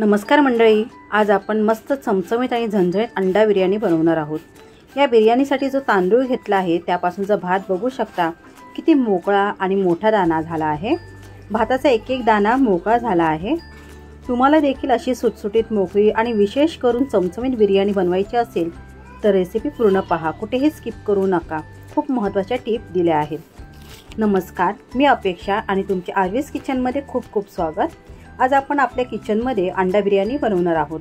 नमस्कार मंडळी, आज आपण मस्त चमचमीत आणि झणझणीत अंडा बिर्याणी बनवणार आहोत। या बिर्याणीसाठी जो तांदूळ घेतला आहे त्यापासूनचा भात बघू शकता किती मोकळा आणि मोठा दाणा झाला आहे। भाताचा एक एक दाणा मोकळा झाला आहे। तुम्हाला देखील अशी सुटसुटीत मोकळी आणि विशेष करून चमचमीत बिर्याणी बनवायची असेल तर रेसिपी पूर्ण पहा, कुठेही स्किप करू नका। खूप महत्त्वाच्या टिप दिल्या आहेत। नमस्कार, मी अपेक्षा आणि तुमचे आर्वीज किचनमध्ये खूप खूप स्वागत। आज आपण आपल्या किचनमध्ये अंडा बिर्याणी बनवणार आहोत।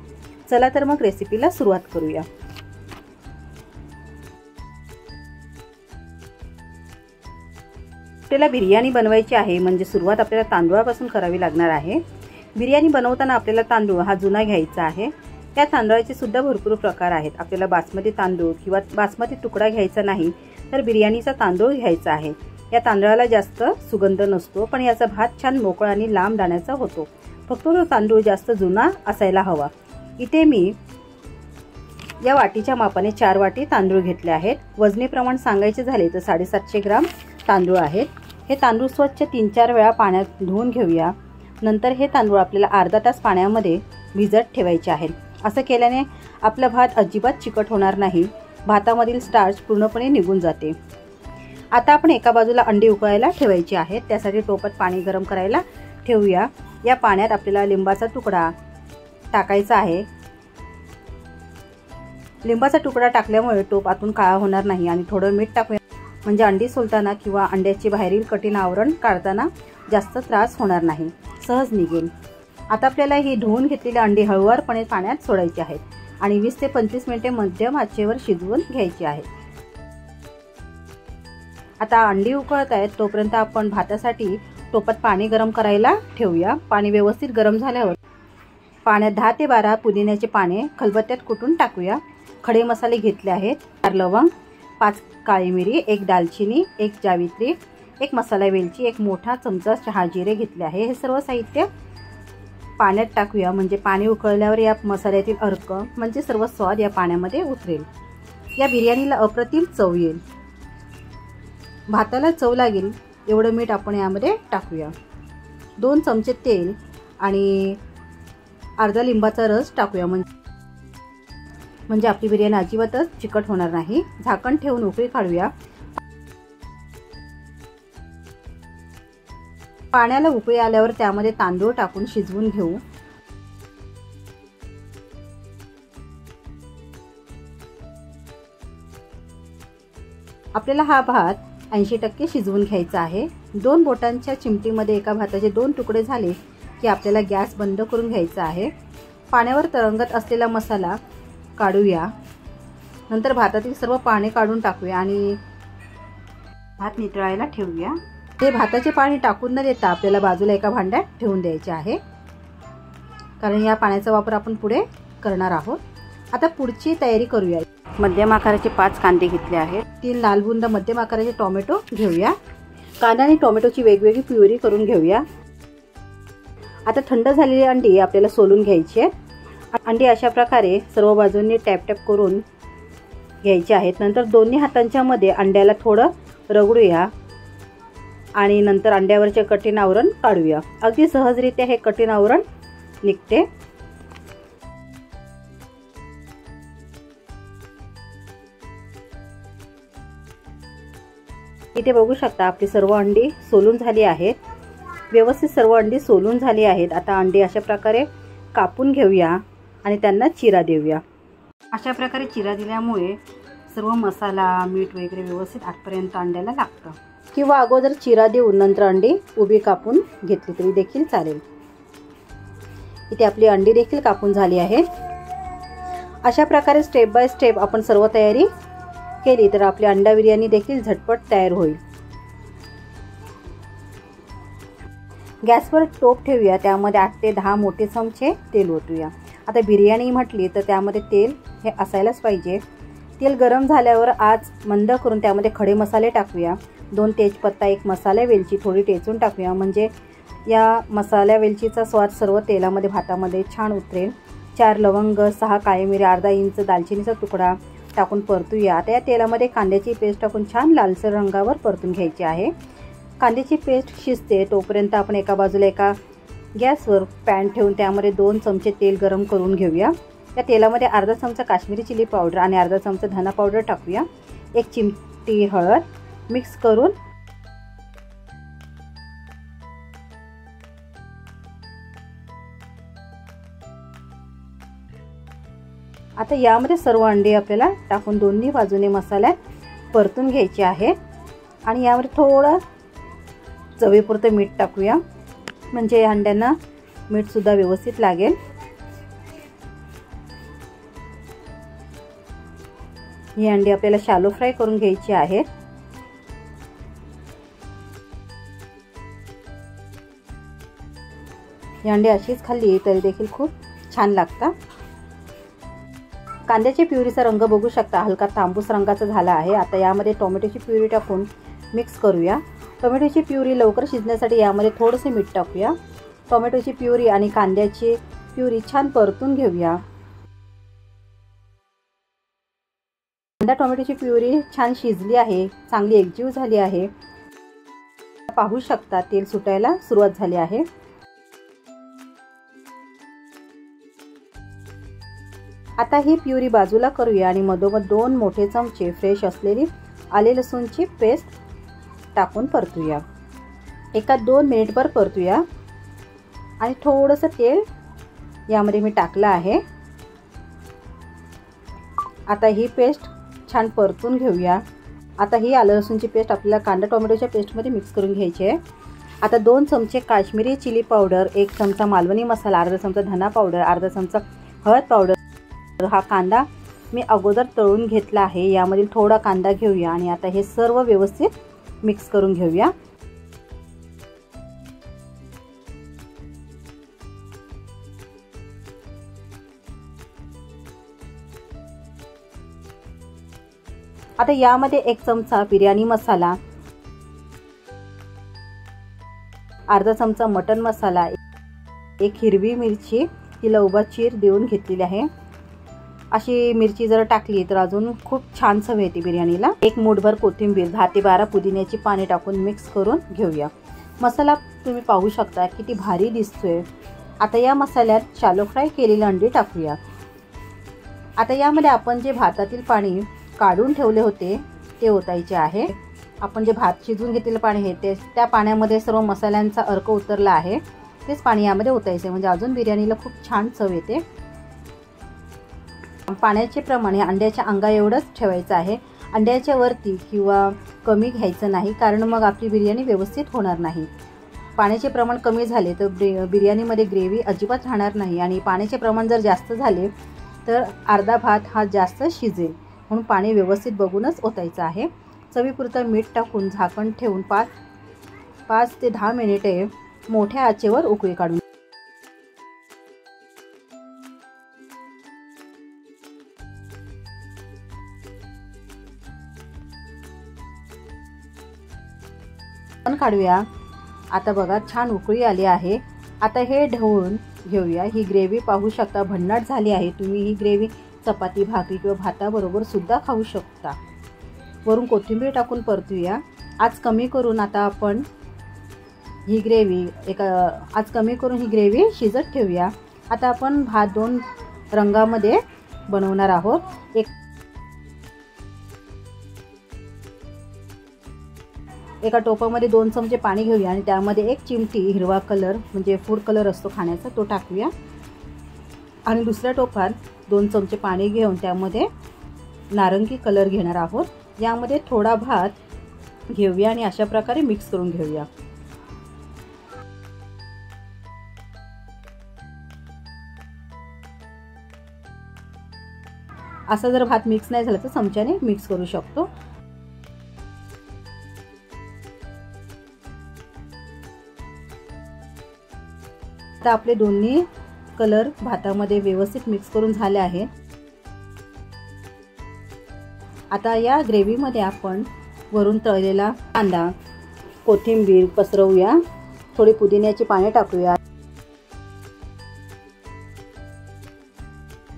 चला तर मग रेसिपीला सुरुवात करूया। आपल्याला बिर्याणी बनवायची आहे म्हणजे सुरुवात आपल्याला तांदूळापासून करावी लागणार आहे। बिर्याणी बनवताना आपल्याला तांदूळ हा जुना घ्यायचा आहे। त्या तांदळाचे सुद्धा भरपूर प्रकार आहेत। आपल्याला बासमती तांदूळ किंवा बासमती तुकडा घ्यायचा नाही तर बिर्याणीचा तांदूळ घ्यायचा आहे। या तांदळाला जास्त सुगंध नसतो, पण याचा भात छान मोकळा आणि लांब दाण्याचा होतो। फक्त तो तांदूळ जास्त जुना असायला हवा। इथे मी या वाटीच्या मापाने 4 वाटी तांदूळ घेतले आहेत। वजनी प्रमाण सांगायचे झाले तर 750 ग्राम तांदूळ आहेत। हे तांदूळ स्वच्छ 3-4 वेळा पाण्यात धुवून घेऊया। नंतर हे तांदूळ आपल्याला अर्धा तास पाण्यामध्ये भिजत ठेवायचे आहेत। असं केल्याने आपला भात अजिबात चिकट होणार नाही, भातामधील स्टार्च पूर्णपणे निघून जाते। आता आपण एका बाजूला अंडी उकळायला ठेवायची आहेत। त्यासाठी टोपात पाणी गरम करायला ठेवूया। या पाण्यात आपल्याला लिंबाचा तुकडा टाकायचा आहे। लिंबाचा तुकडा टाकल्यामुळे टोप आतून काळा होणार नाही। आणि थोडं मीठ टाकूया म्हणजे अंडी सोलताना किंवा अंड्याची बाहेरील कठीण आवरण काढताना जास्त त्रास होणार नाही, सहज निघेल। आता आपल्याला ही धुवून घेतलेली अंडी हळूवारपणे पाण्यात सोडायची आहेत आणि 20 ते 25 मिनिटे मध्यम आचेवर शिजवून घ्यायची आहेत। आता अंडी उकळत आहेत तोपर्यंत आपण भातासाठी टोपात पाणी गरम करायला ठेवूया। पाणी व्यवस्थित गरम झाल्यावर पाण्यात 10 ते 12 पुदिन्याचे पाने खलबत्त्यात कुटून टाकूया। खडे मसाले घेतले आहेत, 4 लवंग, 5 काळी मिरी, 1 दालचिनी, 1 जावित्री, 1 मसाला वेलची, 1 मोठा चमचा चहा जिरे घेतले आहे। हे सर्व साहित्य पाण्यात टाकूया म्हणजे पाणी उकळल्यावर या मसाल्यातील अर्क म्हणजे सर्व स्वाद या पाण्यामध्ये उतरेल। या बिर्याणीला अप्रतिम चव येईल। भाताला चव लागेल एवढं मीठ आपण यामध्ये टाकूया। 2 चमचे तेल आणि अर्धा लिंबाचा रस टाकूया म्हणजे आपली बिर्याणी अजिबातच चिकट होणार नाही। झाकण ठेवून उकळी काढूया। पाण्याला उकळी आल्यावर त्यामध्ये तांदूळ टाकून शिजवून घेऊ। आपल्याला हा भात 80% शिजवून घ्यायचा आहे। 2 बोटांच्या चिमटीमध्ये एका भाताचे 2 तुकडे झाले की आपल्याला गॅस बंद करून घ्यायचा आहे। पाण्यावर तरंगत असलेला मसाला काढूया। नंतर भातातील सर्व पाणी काढून टाकूया आणि भात नितळायला ठेवूया। हे भाताचे पाणी टाकून न देता आपल्याला बाजूला एका भांड्यात ठेवून द्यायचे आहे, कारण या पाण्याचा वापर आपण पुढे करणार आहोत। आता पुढची तयारी करूया। मध्यम आकाराचे 5 कांदे घेतले आहेत। 3 लाल बुंद मध्यम आकाराचे टोमॅटो घेऊया। कांदा आणि टोमॅटोची वेगवेगळी प्युरी करून घेऊया। आता थंड झालेली अंडी आपल्याला सोलून घ्यायची आहेत। अंडी अशा प्रकारे सर्व बाजूंनी टॅप टॅप करून घ्यायची आहेत। नंतर दोन्ही हातांच्या मध्ये अंड्याला थोडं रगडूया आणि नंतर अंड्यावरचे कठीण आवरण काढूया। अगदी सहजरित्या हे कठीण आवरण निघते। इथे बघू शकता आपली सर्व अंडी सोलून झाली आहेत। व्यवस्थित सर्व अंडी सोलून झाली आहेत। आता अंडी अशा प्रकारे कापून घेऊया आणि त्यांना चिरा देऊया। अशा प्रकारे चिरा दिल्यामुळे सर्व मसाला मीठ वगैरे व्यवस्थित आतपर्यंत अंड्याला लागतं। किंवा अगोदर चिरा देऊन नंतर अंडी उभी कापून घेतली तरी देखील चालेल। इथे आपली अंडी देखील कापून झाली आहे। अशा प्रकारे स्टेप बाय स्टेप आपण सर्व तयारी केली तर आपली अंडा बिर्याणी देखील झटपट तयार होईल। गॅसवर टोप ठेवूया, त्यामध्ये 8 ते 10 मोठे चमचे तेल ओतूया। आता बिर्याणी म्हटली तर त्यामध्ये तेल हे असायलाच पाहिजे। तेल गरम झाल्यावर आच मंद करून त्यामध्ये खडे मसाले टाकूया। 2 तेजपत्ता, 1 मसाला वेलची थोडी टेचून टाकूया म्हणजे या मसाला वेलचीचा स्वाद सर्व तेलामध्ये भातामध्ये छान उतरेल। 4 लवंग, 6 काळी मिरी, अर्धा इंच दालचिनीचा तुकडा टाकून परतूया। आता या तेलामध्ये कांद्याची पेस्ट टाकून छान लालसर रंगावर परतून घ्यायची आहे। कांद्याची पेस्ट शिजते तोपर्यंत आपण एका बाजूला एका गॅसवर पॅन ठेवून त्यामध्ये 2 चमचे तेल गरम करून घेऊया। त्या तेलामध्ये अर्धा चमचा काश्मीरी चिली पावडर आणि अर्धा चमचा धना पावडर टाकूया। 1 चिमटी हळद मिक्स करून आता यामध्ये सर्व अंडे आपल्याला टाकून दोन्ही बाजूने मसाल्यात परतून घ्यायचे आहे आणि यामध्ये थोडं चवीपुरतं मीठ टाकूया, म्हणजे अंड्यांना मीठ सुद्धा व्यवस्थित लागेल। ही अंडी आपल्याला शॅलो फ्राय करून घ्यायची आहेत। ही अंडी अशीच खाल्ली तरी देखील खूप छान लागतात। कांद्याची प्युरीचा रंग बघू शकता, हलका तांबूस रंगाचा झाला आहे। आता यामध्ये टोमॅटोची प्युरी टाकून मिक्स करूया। टोमॅटोची प्युरी लवकर शिजण्यासाठी यामध्ये थोडेसे मीठ टाकूया। टोमॅटोची प्युरी आणि कांद्याची प्युरी छान परतून घेऊया। कांदा टोमॅटोची प्युरी छान शिजली आहे, चांगली एकजीव झाली आहे। पाहू शकता तेल सुटायला सुरुवात झाली आहे। आता ही प्युरी बाजूला करूया आणि मधोमध 2 मोठे चमचे फ्रेश असलेली आले लसूणची पेस्ट टाकून परतूया। 1-2 मिनिटभर परतूया आणि थोडंसं तेल यामध्ये मी टाकलं आहे। आता ही पेस्ट छान परतून घेऊया। आता ही आलं लसूणची पेस्ट आपल्याला कांदा टोमॅटोच्या पेस्टमध्ये मिक्स करून घ्यायची आहे। आता 2 चमचे काश्मीरी चिली पावडर, 1 चमचा मालवणी मसाला, अर्धा चमचा धना पावडर, अर्धा चमचा हळद पावडर। हा कांदा मी अगोदर तळून घेतला आहे। यामधील थोडा कांदा घेऊया आणि आता हे सर्व व्यवस्थित मिक्स करून घेऊया। आता यामध्ये 1 चमचा बिर्याणी मसाला, अर्धा चमचा मटन मसाला, 1 हिरवी मिरची तिला उभा चीर देऊन घेतलेली आहे। अशी मिरची जर टाकली तर अजून खूप छान चव येते बिर्याणीला। 1 मूठभर कोथिंबीर, 10 ते 12 पुदिन्याची पाने टाकून मिक्स करून घेऊया। मसाला तुम्ही पाहू शकता किती भारी दिसतोय। आता या मसाल्यात शॅलो फ्राय केलेली अंडी टाकूया। आता यामध्ये आपण जे भातातील पाणी काढून ठेवले होते ते ओतायचे आहे। आपण जे भात शिजवून घेतलेलं पाणी आहे त्या पाण्यामध्ये सर्व मसाल्यांचा अर्क उतरला आहे, तेच पाणी यामध्ये ओतायचे, म्हणजे अजून बिर्याणीला खूप छान चव येते। पाण्याचे प्रमाण हे अंड्याच्या अंगा एवढंच ठेवायचं आहे। अंड्याच्या वरती किंवा कमी घ्यायचं नाही, कारण मग आपली बिर्याणी व्यवस्थित होणार नाही। पाण्याचे प्रमाण कमी झाले तर बिर्याणीमध्ये ग्रेव्ही अजिबात राहणार नाही आणि पाण्याचे प्रमाण जर जास्त झाले तर अर्धा भात हा जास्त शिजेल, म्हणून पाणी व्यवस्थित बघूनच ओतायचं आहे। चवीपुरतं मीठ टाकून झाकण ठेवून 5 ते 10 मिनिटे मोठ्या आचेवर उकळी काढून काढूया। आता बघा छान उकळी आली आहे। आता हे ढवळून घेऊया। ही ग्रेव्ही पाहू शकता भन्नाट झाली आहे। तुम्ही ही ग्रेव्ही चपाती, भाकरी किंवा भाताबरोबर सुद्धा खाऊ शकता। वरून कोथिंबीर टाकून परतूया। आज कमी करून आपण ही ग्रेव्ही शिजत ठेवूया। आता आपण भात 2 रंगामध्ये बनवणार आहोत। एका टोपामध्ये 2 चमचे पाणी घेऊया आणि त्यामध्ये 1 चिमटी हिरवा कलर म्हणजे फूड कलर असतो खाण्याचा तो टाकूया आणि दुसऱ्या टोपात 2 चमचे पाणी घेऊन त्यामध्ये नारंगी कलर घेणार आहोत। यामध्ये थोडा भात घेऊया आणि अशा प्रकारे मिक्स करून घेऊया। असा जर भात मिक्स नाही झाला तर चमच्याने मिक्स करू शकतो। आता आपले दोन्ही कलर भातामध्ये व्यवस्थित मिक्स करून झाले आहे। आता या ग्रेव्हीमध्ये आपण वरून तळलेला कांदा, कोथिंबीर पसरवूया, थोडी पुदिन्याची पाने टाकूया।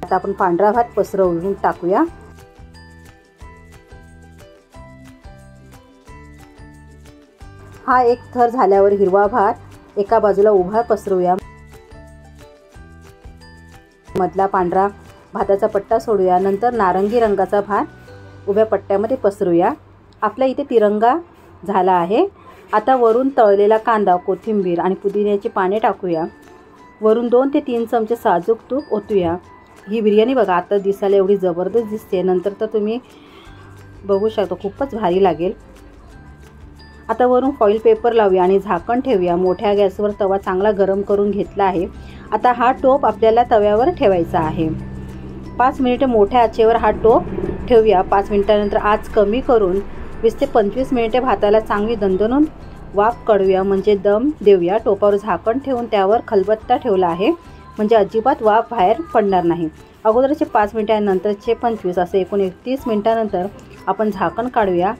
आता आपण पांढरा भात पसरवून टाकूया। हा एक थर झाल्यावर हिरवा भात एका बाजूला उभा पसरवूया। मधला पांढरा भाताचा पट्टा सोडूया. नंतर नारंगी रंगाचा भात उभ्या पट्ट्यामध्ये पसरूया. आपल्या इथे तिरंगा झाला आहे. आता वरून तळलेला कांदा, कोथिंबीर आणि पुदिन्याची पाने टाकूया. वरून 2 ते 3 चमचे साजूक तूप ओतूया. ही बिर्याणी बघा आता दिसायला एवढी जबरदस्त दिसते, नंतर तर तुम्ही बघू शकता खूपच भारी लागेल. आता वरून फॉईल पेपर लावूया आणि झाकण ठेवूया. मोठ्या गॅसवर तवा चांगला गरम करून घेतला आहे. आता हा टोप आपल्याला तव्यावर ठेवायचा आहे. 5 मिनिटे मोठ्या आचेवर हा टोप ठेवूया. 5 मिनिटानंतर आच कमी करून 20 ते 25 मिनिटे भाताला चांगली दणदणून वाफ काढूया, म्हणजे दम देऊया. टोपावर झाकण ठेवून त्यावर खलबत्ता ठेवला आहे, म्हणजे अजिबात वाफ बाहेर पडणार नाही. अगोदरचे 5 मिनिटांनंतरचे 25 असे एकूण 31 मिनिटांनंतर आपण झाकण काढूया.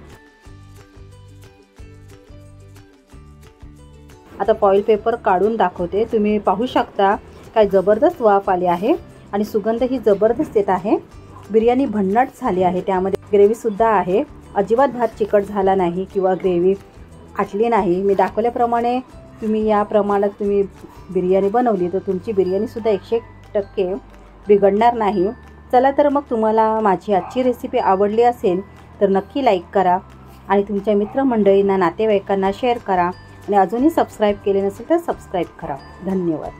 आता फॉईल पेपर काढून दाखवते. तुम्ही पाहू शकता काय जबरदस्त वाफ आली आहे आणि सुगंध ही जबरदस्त येत आहे. बिर्याणी भन्नाट झाली आहे. त्यामध्ये ग्रेव्हीसुद्धा आहे. अजिबात भात चिकट झाला नाही किंवा ग्रेव्ही आटली नाही. मी दाखवल्याप्रमाणे तुम्ही या प्रमाणात तुम्ही बिर्याणी बनवली तर तुमची बिर्याणीसुद्धा 100% बिघडणार नाही. चला तर मग तुम्हाला माझी आजची रेसिपी आवडली असेल तर नक्की लाईक करा आणि तुमच्या मित्रमंडळींना, नातेवाईकांना शेअर करा आणि अजूनही सबस्क्राईब केले नसेल तर सबस्क्राईब करा. धन्यवाद.